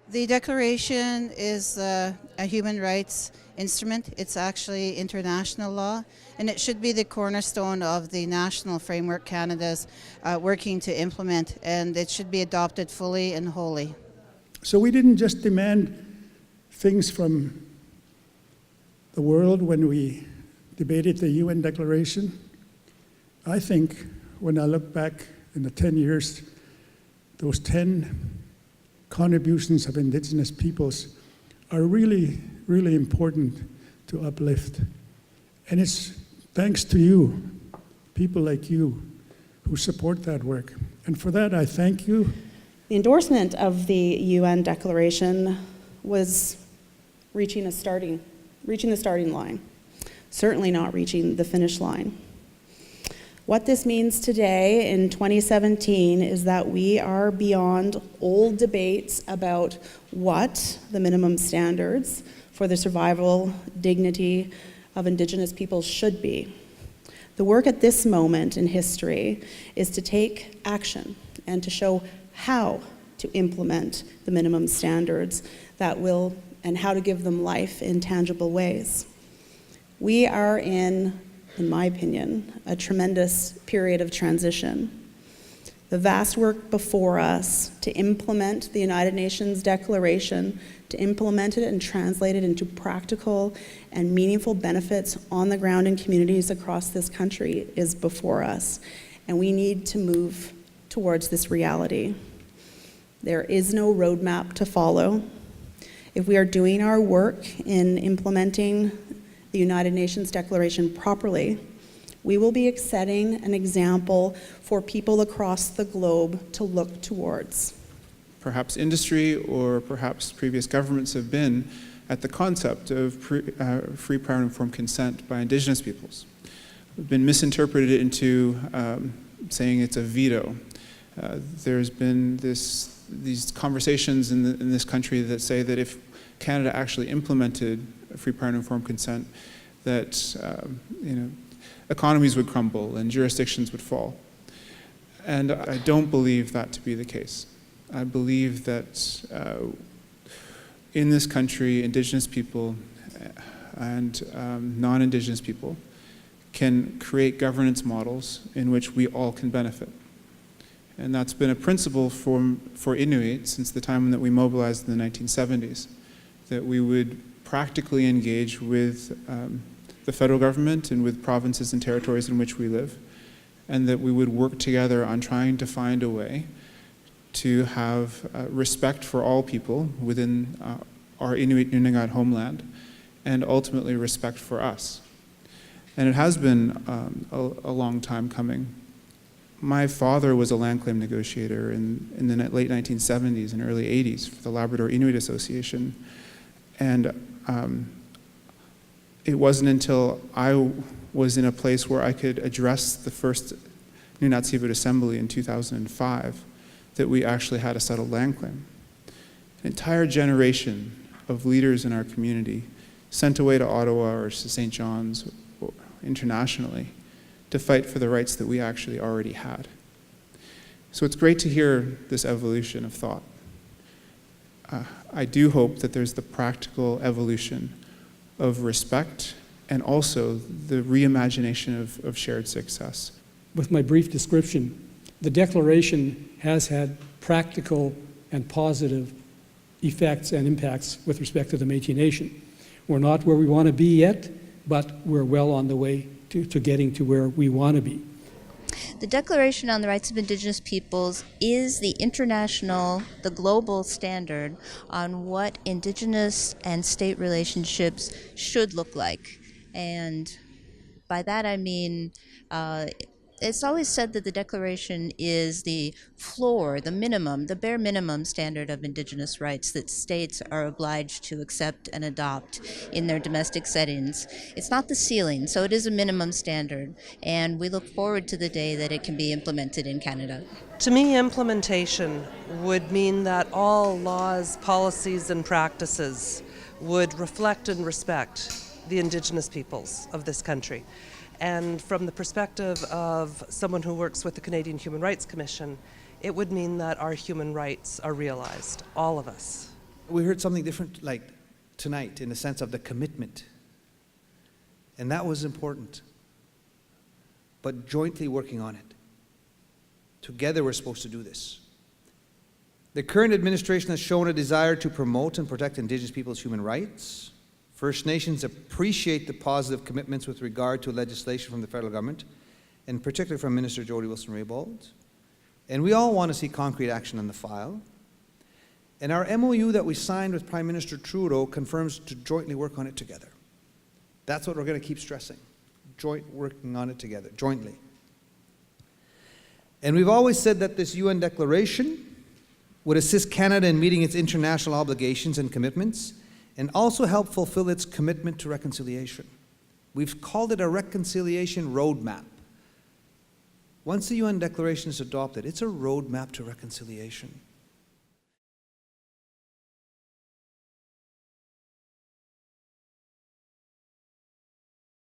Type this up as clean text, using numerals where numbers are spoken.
The Declaration is a human rights instrument. It's actually international law, and it should be the cornerstone of the national framework Canada's working to implement, and it should be adopted fully and wholly. So we didn't just demand things from the world when we debated the UN Declaration. I think when I look back in the 10 years, those 10 contributions of Indigenous peoples are really, really important to uplift. And it's thanks to you, people like you, who support that work. And for that, I thank you. The endorsement of the UN Declaration was reaching the starting line, certainly not reaching the finish line. What this means today in 2017 is that we are beyond old debates about what the minimum standards for the survival dignity of Indigenous peoples should be. The work at this moment in history is to take action and to show how to implement the minimum standards that will, and how to give them life in tangible ways. We are in my opinion, a tremendous period of transition. The vast work before us to implement the United Nations Declaration, to implement it and translate it into practical and meaningful benefits on the ground in communities across this country is before us, and we need to move towards this reality. There is no roadmap to follow. If we are doing our work in implementing the United Nations Declaration properly, we will be setting an example for people across the globe to look towards. Perhaps industry or perhaps previous governments have been at the concept of free, prior, and informed consent by Indigenous peoples. It's been misinterpreted into saying it's a veto. There's been these conversations in this country that say that if Canada actually implemented free, prior, and informed consent, that economies would crumble and jurisdictions would fall. And I don't believe that to be the case. I believe that in this country, Indigenous people and non-Indigenous people can create governance models in which we all can benefit. And that's been a principle for Inuit since the time that we mobilized in the 1970s, that we would practically engage with the federal government and with provinces and territories in which we live, and that we would work together on trying to find a way to have respect for all people within our Inuit Nunagat homeland, and ultimately respect for us. And it has been a long time coming. My father was a land claim negotiator in the late 1970s and early 80s for the Labrador Inuit Association. And it wasn't until I was in a place where I could address the first Nunatsiavut Assembly in 2005 that we actually had a settled land claim. An entire generation of leaders in our community sent away to Ottawa or to St. John's or internationally to fight for the rights that we actually already had. So it's great to hear this evolution of thought. I do hope that there's the practical evolution of respect and also the reimagination of shared success. With my brief description, the Declaration has had practical and positive effects and impacts with respect to the Métis Nation. We're not where we want to be yet, but we're well on the way to getting to where we want to be. The Declaration on the Rights of Indigenous Peoples is the international, the global standard on what Indigenous and state relationships should look like. And by that I mean, it's always said that the Declaration is the floor, the minimum, the bare minimum standard of Indigenous rights that states are obliged to accept and adopt in their domestic settings. It's not the ceiling, so it is a minimum standard, and we look forward to the day that it can be implemented in Canada. To me, implementation would mean that all laws, policies, and practices would reflect and respect the Indigenous peoples of this country. And from the perspective of someone who works with the Canadian Human Rights Commission, it would mean that our human rights are realized, all of us. We heard something different like tonight in the sense of the commitment. And that was important. But jointly working on it. Together we're supposed to do this. The current administration has shown a desire to promote and protect Indigenous peoples' human rights. First Nations appreciate the positive commitments with regard to legislation from the federal government, and particularly from Minister Jody Wilson-Raybould. And we all want to see concrete action on the file. And our MOU that we signed with Prime Minister Trudeau confirms to jointly work on it together. That's what we're going to keep stressing. Joint working on it together, jointly. And we've always said that this UN declaration would assist Canada in meeting its international obligations and commitments, and also help fulfill its commitment to reconciliation. We've called it a reconciliation roadmap. Once the UN declaration is adopted, it's a roadmap to reconciliation.